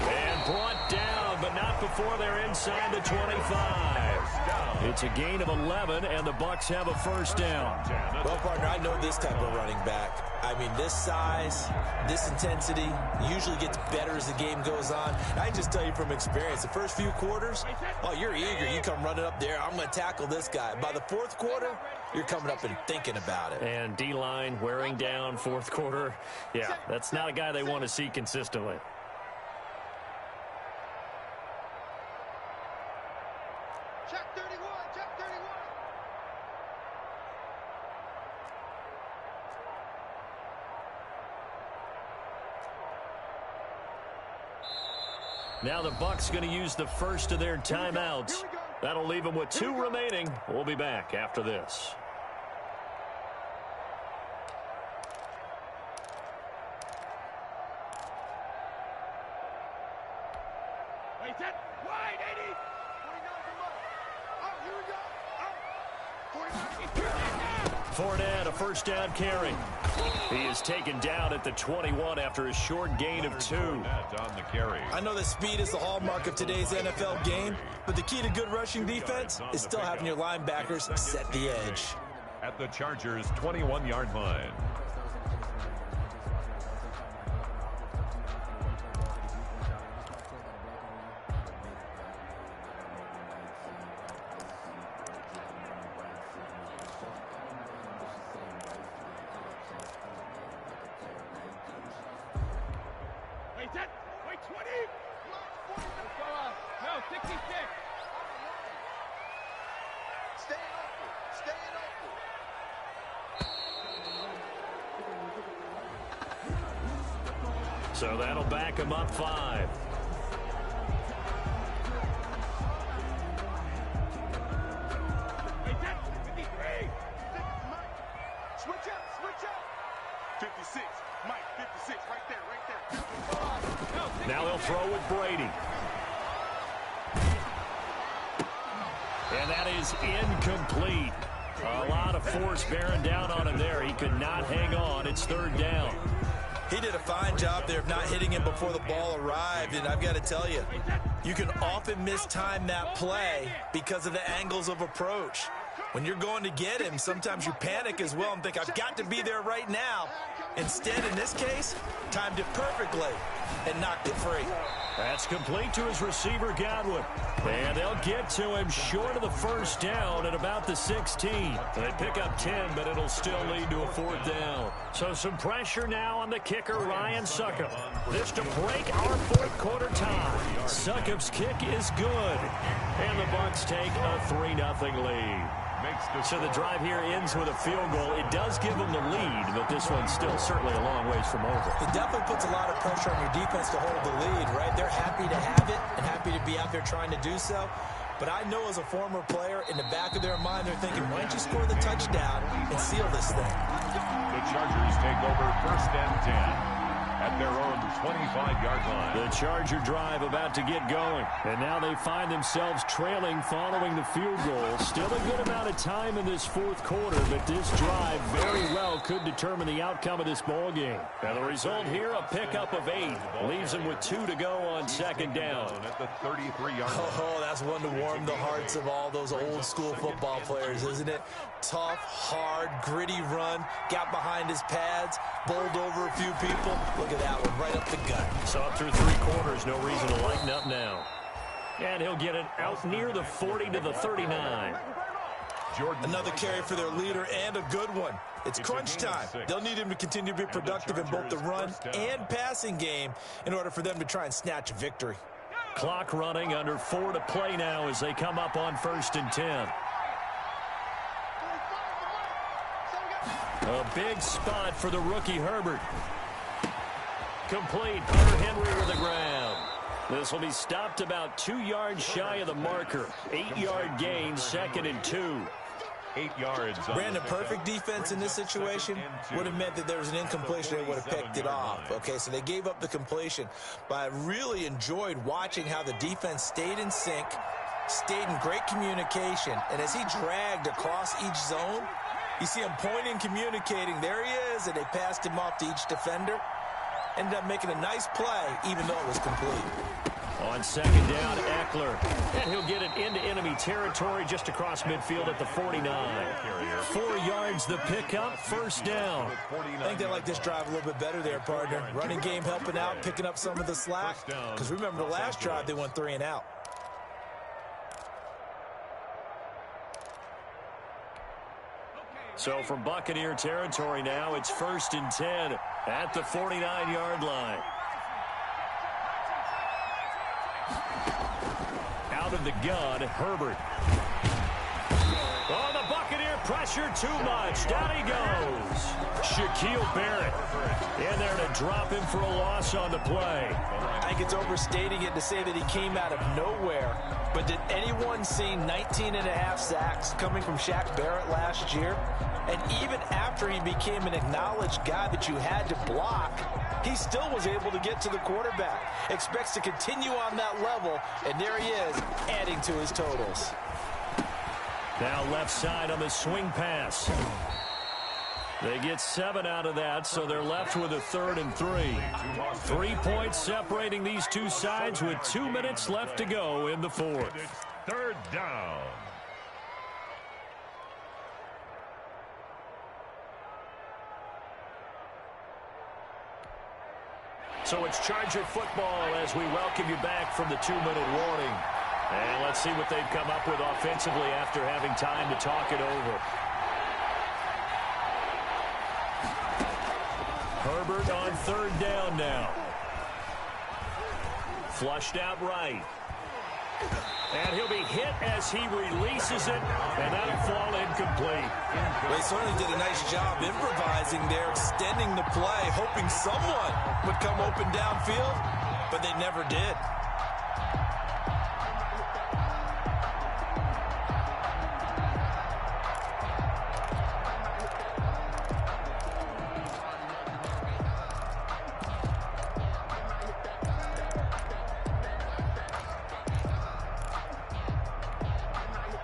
And brought down, but not before they're inside the 25. It's a gain of 11, and the Bucs have a first down. Well, partner, I know this type of running back. I mean, this size, this intensity usually gets better as the game goes on. I can just tell you from experience, the first few quarters, oh, you're eager. You come running up there, I'm going to tackle this guy. By the fourth quarter, you're coming up and thinking about it. And D-line wearing down fourth quarter. Yeah, that's not a guy they want to see consistently. Check 31, check 31. Now the Bucs going to use the first of their timeouts. That'll leave them with 2 remaining. We'll be back after this. Wait, set, wide, 80. 49 from us. Oh, here we go. 49. Fournette, a first down carry. He is taken down at the 21 after a short gain of 2. On the carry. I know that speed is the hallmark of today's NFL game, but the key to good rushing defense is still having your linebackers set the edge. At the Chargers' 21-yard line. Wait, set, wait, 20. Let's go up. No, 66. Stay open, stay open. So that'll back him up 5. Wait, set, 53. Switch up, switch up. 56, Mike, 56, right there, right there. Now they'll throw with Brady. And that is incomplete. A lot of force bearing down on him there. He could not hang on. It's third down. He did a fine job there of not hitting him before the ball arrived, and I've got to tell you, you can often mistime that play because of the angles of approach. When you're going to get him, sometimes you panic as well and think, I've got to be there right now. Instead, in this case, timed it perfectly and knocked it free. That's complete to his receiver, Godwin. And they'll get to him short of the first down at about the 16. They pick up 10, but it'll still lead to a fourth down. So some pressure now on the kicker, Ryan Succop. This to break our fourth quarter tie. Succop's kick is good. And the Bucs take a 3-0 lead. So the drive here ends with a field goal. It does give them the lead, but this one's still certainly a long ways from over. It definitely puts a lot of pressure on your defense to hold the lead, right? They're happy to have it and happy to be out there trying to do so. But I know as a former player, in the back of their mind, they're thinking, why don't you score the touchdown and seal this thing? The Chargers take over 1st and 10. at their own 25-yard line. The Charger drive about to get going. And now they find themselves trailing following the field goal. Still a good amount of time in this fourth quarter, but this drive very well could determine the outcome of this ball game. And the result here, a pickup of 8. Leaves them with 2 to go on second down. At the 33-yard line. Oh, that's one to warm the hearts of all those old-school football players, isn't it? Tough, hard, gritty run, got behind his pads, bowled over a few people. Look at that one, right up the gut. So through 3 quarters, no reason to lighten up now. And he'll get it out near the 40 to the 39. Another carry for their leader and a good one. It's crunch time. They'll need him to continue to be productive in both the run and passing game in order for them to try and snatch a victory. Clock running, under 4 to play now as they come up on 1st and 10. A big spot for the rookie Herbert. Complete. Hunter Henry with the ground. This will be stopped about 2 yards shy of the marker. 8-yard gain, 2nd and 2. 8 yards. Brandon, perfect defense in this situation would have meant that there was an incompletion. They would have picked it off. Okay, so they gave up the completion. But I really enjoyed watching how the defense stayed in sync, stayed in great communication. And as he dragged across each zone, you see him pointing, communicating. There he is, and they passed him off to each defender. Ended up making a nice play, even though it was complete. On second down, Eckler. And he'll get it into enemy territory just across midfield at the 49. 4 yards the pickup, 1st down. I think they like this drive a little bit better there, partner. Running game helping out, picking up some of the slack. Because remember, the last drive, they went 3 and out. So from Buccaneer territory now, it's 1st and 10 at the 49-yard line. Out of the gun, Herbert. Oh, the Buccaneer pressure too much. Down he goes. Shaquille Barrett in there to drop him for a loss on the play. I think it's overstating it to say that he came out of nowhere. But did anyone see 19.5 sacks coming from Shaq Barrett last year? And even after he became an acknowledged guy that you had to block, he still was able to get to the quarterback. Expects to continue on that level, and there he is, adding to his totals. Now left side on the swing pass. They get 7 out of that, so they're left with a 3rd and 3. 3 points separating these two sides with 2 minutes left to go in the 4th. 3rd down. So it's Charger football as we welcome you back from the 2-minute warning. And let's see what they've come up with offensively after having time to talk it over. Herbert on 3rd down now. Flushed out right. And he'll be hit as he releases it, and that'll fall incomplete. They certainly did a nice job improvising there, extending the play, hoping someone would come open downfield, but they never did.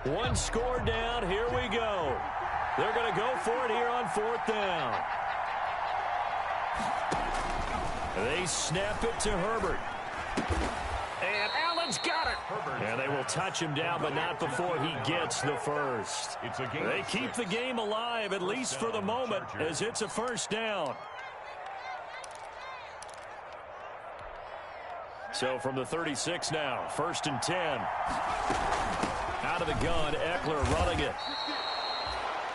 One score down. Here we go. They're going to go for it here on 4th down. They snap it to Herbert. And Allen's got it. And they will touch him down, but not before he gets the first. They keep the game alive, at least for the moment, as it's a 1st down. So from the 36 now, 1st and 10. Out of the gun, Eckler running it.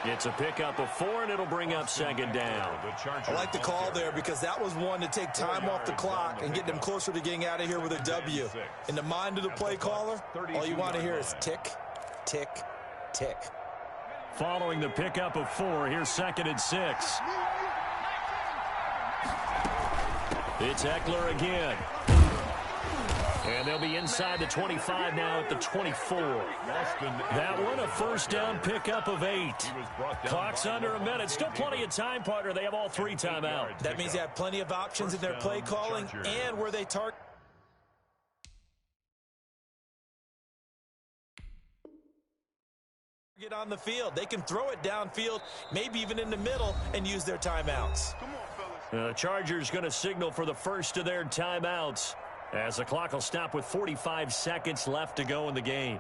It's a pickup of 4, and it'll bring up 2nd down. I like the call there because that was one to take time off the clock and get them closer to getting out of here with a W. In the mind of the play caller, all you want to hear is tick, tick, tick. Following the pickup of 4, here's 2nd and 6. It's Eckler again. And they'll be inside the 25 now at the 24. That one, a first down pickup of 8. Clock's under a minute. Still plenty of time, partner. They have all 3 timeouts. That means they have plenty of options in their play calling and where they target. Get on the field. They can throw it downfield, maybe even in the middle, and use their timeouts. The Chargers going to signal for the first of their timeouts, as the clock will stop with 45 seconds left to go in the game.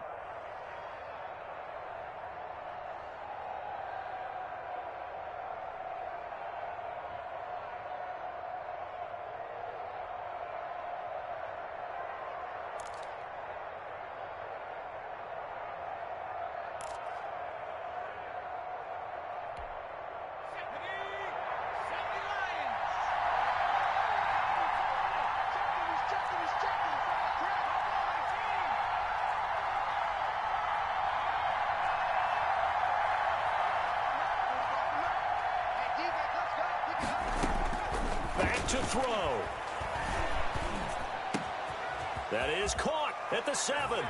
Back to throw. That is caught at the 7.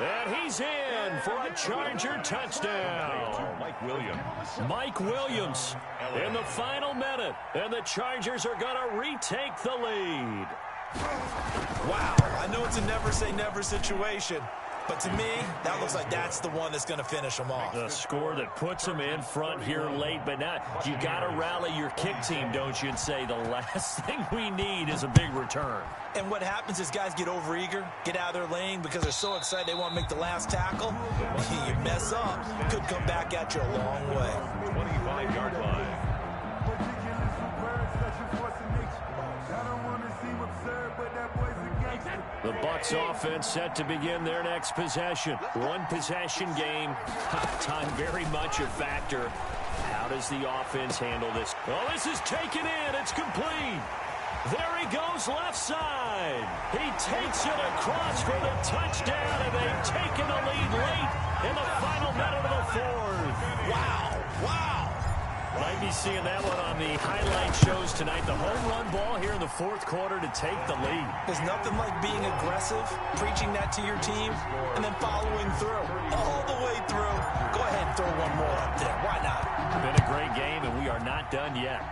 And he's in for a Charger touchdown. Mike Williams in the final minute. And the Chargers are going to retake the lead. Wow, I know it's a never-say-never situation, but to me, that looks like that's the one that's going to finish them off. The score that puts them in front here late, but now you got to rally your kick team, don't you, and say the last thing we need is a big return. And what happens is guys get overeager, get out of their lane because they're so excited they want to make the last tackle. You mess up, could come back at you a long way. 25-yard line. The Bucs offense set to begin their next possession. One possession game. Time very much a factor. How does the offense handle this? Oh, this is taken in. It's complete. There he goes left side. He takes it across for the touchdown, and they've taken the lead late in the final minute of the 4th. Wow, wow. Might be seeing that one on the highlight shows tonight. The home run ball here in the 4th quarter to take the lead. There's nothing like being aggressive, preaching that to your team, and then following through, all the way through. Go ahead and throw one more up there. Why not? Been a great game, and we are not done yet.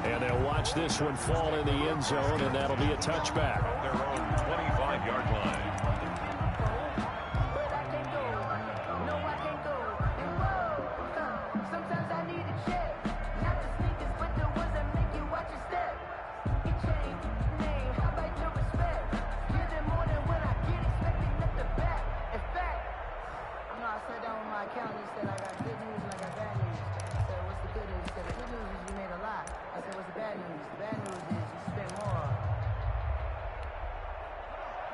And they'll watch this one fall in the end zone, and that'll be a touchback. On their own 25-yard line.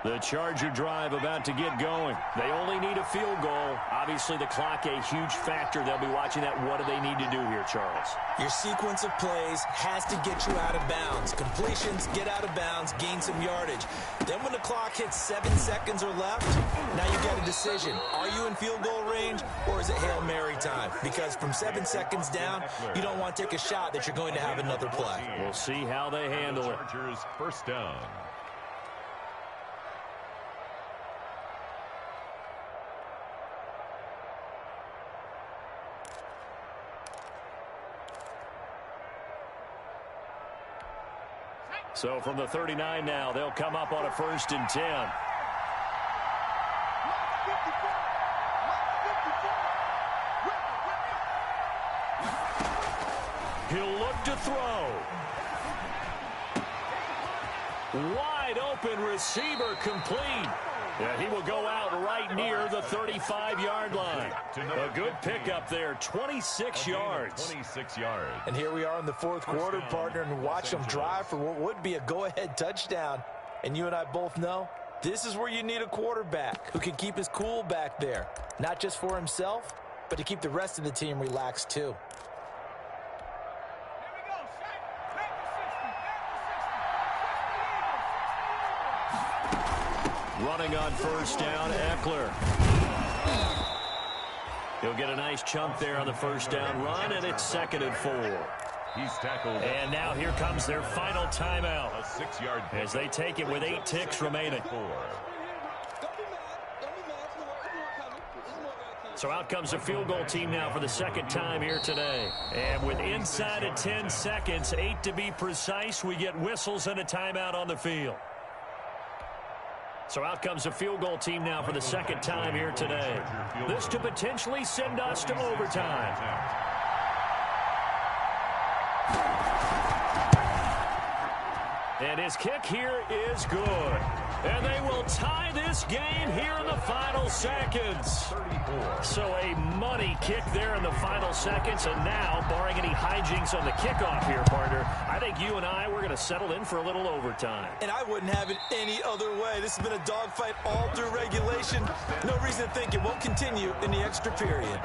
The Charger drive about to get going. They only need a field goal. Obviously, the clock a huge factor. They'll be watching that. What do they need to do here, Charles? Your sequence of plays has to get you out of bounds. Completions, get out of bounds, gain some yardage. Then when the clock hits 7 seconds or left, now you got a decision. Are you in field goal range, or is it Hail Mary time? Because from 7 seconds down, you don't want to take a shot that you're going to have another play. We'll see how they handle it. Chargers first down. So from the 39 now, they'll come up on a 1st and 10. He'll look to throw. Wide open receiver complete. Yeah, he will go out right near the 35-yard line. A good pickup there, 26 yards. 26 yards. And here we are in the 4th quarter, partner, and watch them drive for what would be a go-ahead touchdown. And you and I both know this is where you need a quarterback who can keep his cool back there, not just for himself, but to keep the rest of the team relaxed too. Running on 1st down, Eckler. He'll get a nice chunk there on the 1st down run, and it's 2nd and 4. He's tackled. And now here comes their final timeout. A 6-yard as they take it with 8 ticks remaining. So out comes the field goal team now for the second time here today. And with inside of 10 seconds, 8 to be precise, we get whistles and a timeout on the field. So out comes the field goal team now for the second time here today. This to potentially send us to overtime. And his kick here is good. And they will tie this game here in the final seconds. So a money kick there in the final seconds. And now, barring any hijinks on the kickoff here, partner, I think you and I, we're going to settle in for a little overtime. And I wouldn't have it any other way. This has been a dogfight all through regulation. No reason to think it won't continue in the extra period.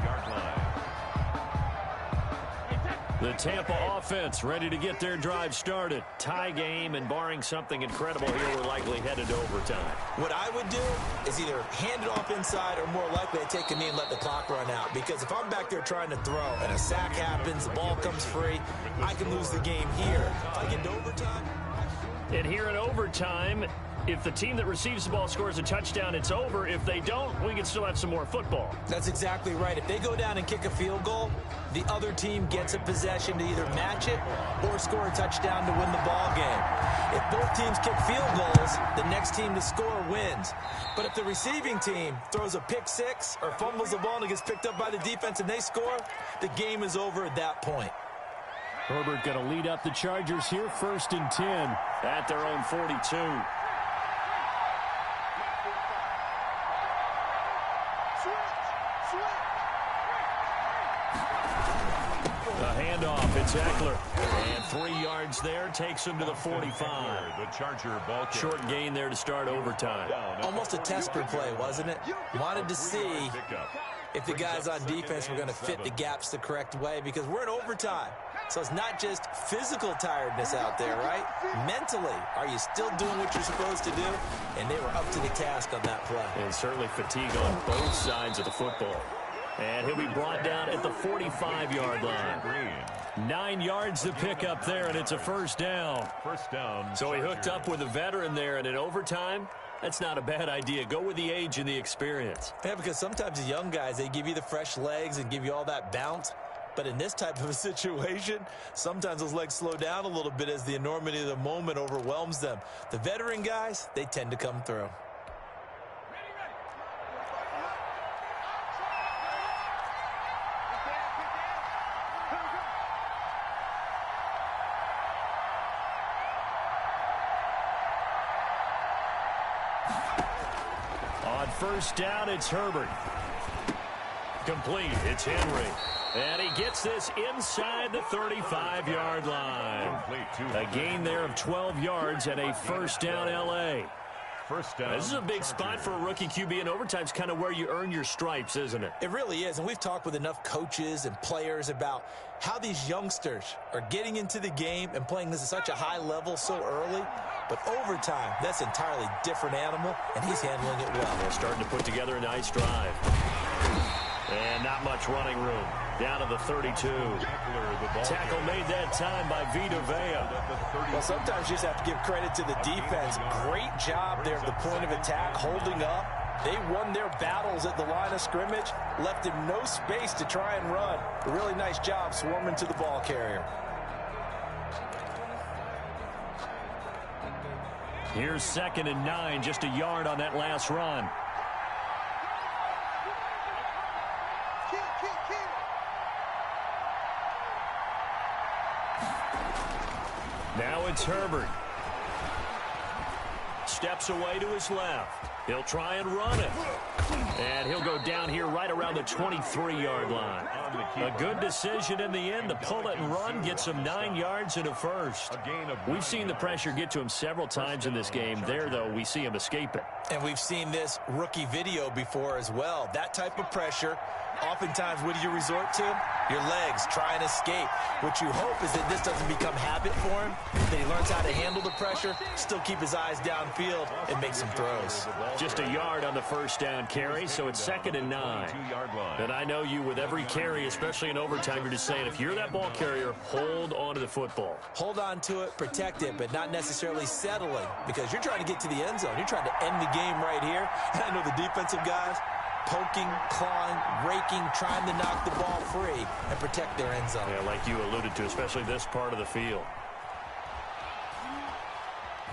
The Tampa offense ready to get their drive started. Tie game, and barring something incredible here, we're likely headed to overtime. What I would do is either hand it off inside or more likely to take a knee and let the clock run out. Because if I'm back there trying to throw and a sack happens, the ball comes free, I can lose the game here. If I get to overtime... And here in overtime, if the team that receives the ball scores a touchdown, it's over. If they don't, we can still have some more football. That's exactly right. If they go down and kick a field goal, the other team gets a possession to either match it or score a touchdown to win the ball game. If both teams kick field goals, the next team to score wins. But if the receiving team throws a pick six or fumbles the ball and it gets picked up by the defense and they score, the game is over at that point. Herbert going to lead up the Chargers here, 1st and 10 at their own 42. The handoff, it's Eckler. And 3 yards there, takes him to the 45. The Charger ball carrier. Short gain there to start overtime. Almost a tester play, wasn't it? Wanted to see if the guys on defense were going to fit the gaps the correct way, because we're in overtime. So it's not just physical tiredness out there, right? Mentally, are you still doing what you're supposed to do? And they were up to the task on that play. And certainly fatigue on both sides of the football. And he'll be brought down at the 45-yard line. 9 yards to pick up there, and it's a first down. First down. So he hooked up with a veteran there, and in overtime, that's not a bad idea. Go with the age and the experience. Yeah, because sometimes the young guys, they give you the fresh legs and give you all that bounce. But in this type of a situation, sometimes those legs slow down a little bit as the enormity of the moment overwhelms them. The veteran guys, they tend to come through. On first down, it's Herbert. Complete. It's Henry. And he gets this inside the 35-yard line. A gain there of 12 yards and a first down L.A. First down. This is a big spot for a rookie QB, and overtime's kind of where you earn your stripes, isn't it? It really is, and we've talked with enough coaches and players about how these youngsters are getting into the game and playing this at such a high level so early. But overtime, that's an entirely different animal, and he's handling it well. They're starting to put together a nice drive. And not much running room. Down to the 32. Tackle made that time by Vita Vea. Well, sometimes you just have to give credit to the defense. Great job there at the point of attack, holding up. They won their battles at the line of scrimmage, left him no space to try and run. A really nice job swarming to the ball carrier. Here's 2nd and 9, just a yard on that last run. Now it's Herbert. Steps away to his left. He'll try and run it. And he'll go down here right around the 23-yard line. A good decision in the end to pull it and run, gets him 9 yards and a first. We've seen the pressure get to him several times in this game. There, though, we see him escape it. And we've seen this rookie video before as well. That type of pressure, oftentimes, what do you resort to? Your legs, try and escape. What you hope is that this doesn't become habit for him, that he learns how to handle the pressure, still keep his eyes downfield, and make some throws. Just a yard on the first down carry, so it's 2nd and 9. And I know you with every carry, especially in overtime, you're just saying if you're that ball carrier, hold on to the football. Hold on to it, protect it, but not necessarily settling because you're trying to get to the end zone. You're trying to end the game right here. And I know the defensive guys poking, clawing, raking, trying to knock the ball free and protect their end zone. Yeah, like you alluded to, especially this part of the field.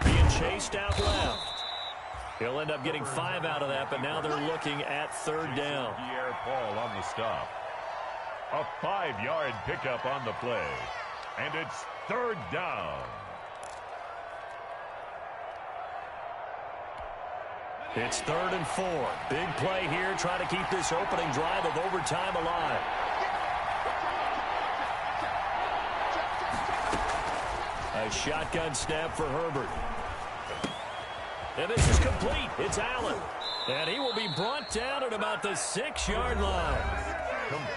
Being chased out left. He'll end up getting 5 out of that, but now they're looking at 3rd down. Paul on the stop. A 5-yard pickup on the play. And it's 3rd down. It's 3rd and 4. Big play here, trying to keep this opening drive of overtime alive. A shotgun snap for Herbert. And this is complete. It's Allen. And he will be brought down at about the 6-yard line.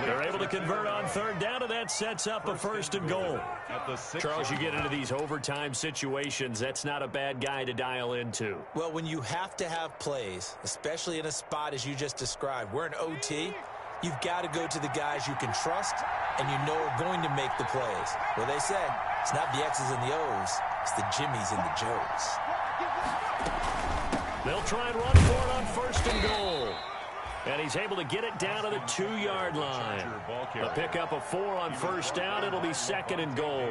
They're able to convert on 3rd down, and that sets up a 1st and goal. Charles, you get into these overtime situations, that's not a bad guy to dial into. Well, when you have to have plays, especially in a spot as you just described, we're in OT, you've got to go to the guys you can trust and you know are going to make the plays. Well, they said it's not the X's and the O's, it's the Jimmies and the Joes. They'll try and run for it on 1st and goal. And he's able to get it down to the 2-yard line. A pickup of 4 on 1st down. It'll be 2nd and goal.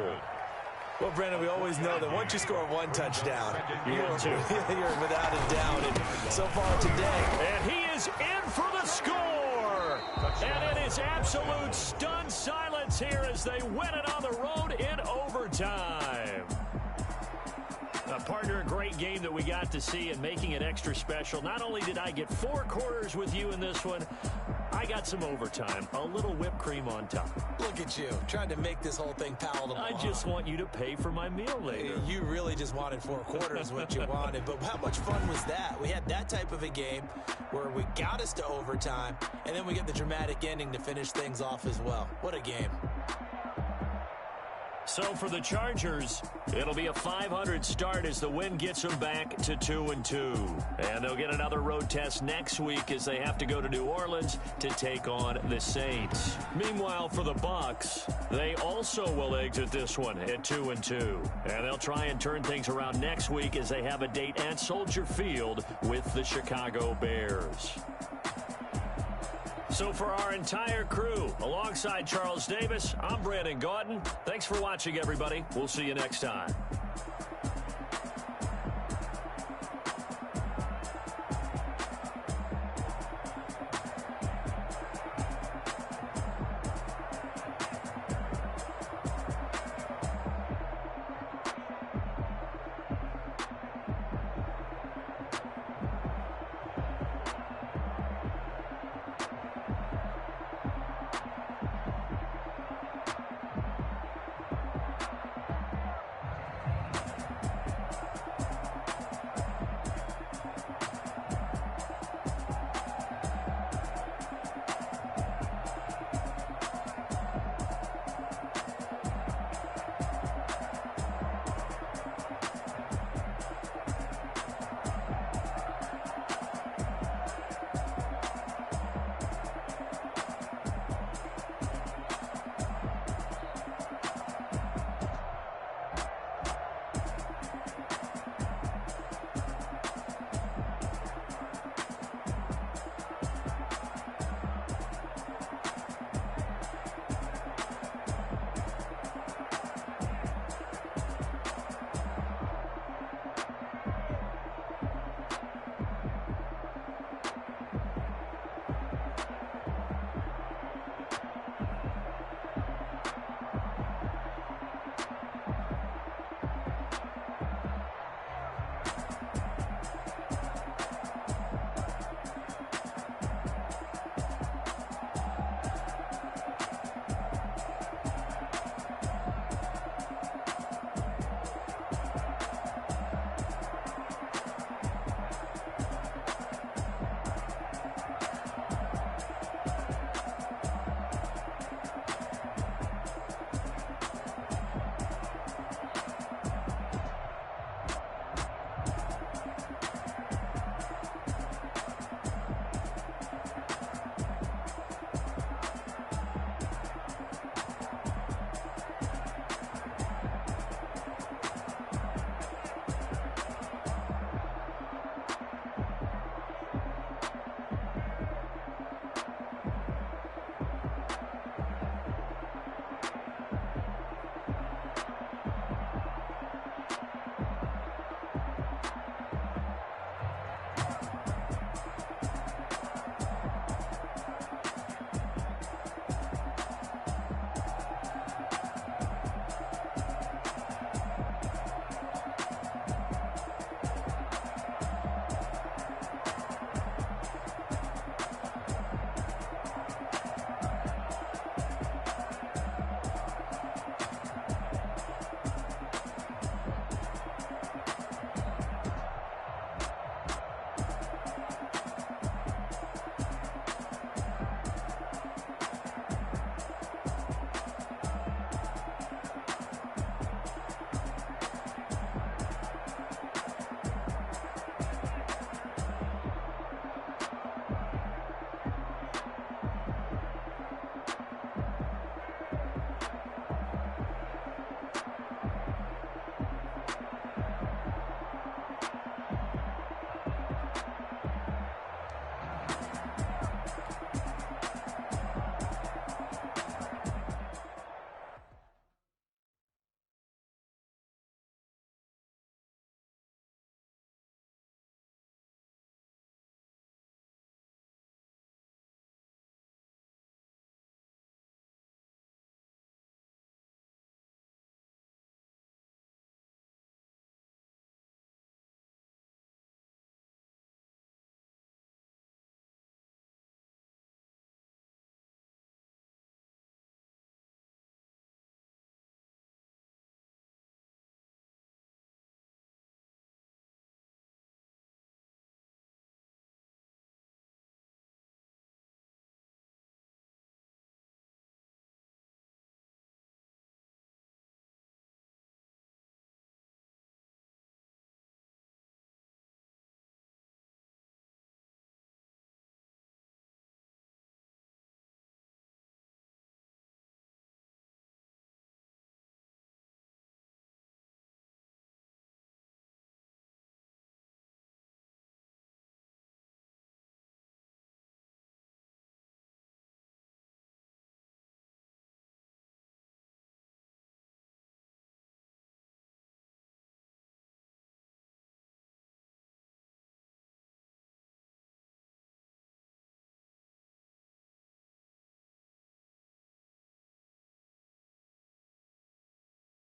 Well, Brandon, we always know that once you score 1 touchdown, you're without a doubt. And so far today. And he is in for the score. And it is absolute stunned silence here as they win it on the road in overtime. Partner, a great game that we got to see and making it extra special. Not only did I get 4 quarters with you in this one, I got some overtime, a little whipped cream on top. Look at you, trying to make this whole thing palatable. I just want you to pay for my meal later. You really just wanted 4 quarters what you wanted, but how much fun was that? We had that type of a game where we got us to overtime, and then we get the dramatic ending to finish things off as well. What a game. So for the Chargers, it'll be a 500 start as the win gets them back to 2-2. And they'll get another road test next week as they have to go to New Orleans to take on the Saints. Meanwhile, for the Bucs, they also will exit this one at 2-2. And they'll try and turn things around next week as they have a date at Soldier Field with the Chicago Bears. So for our entire crew, alongside Charles Davis, I'm Brandon Gaudin. Thanks for watching, everybody. We'll see you next time.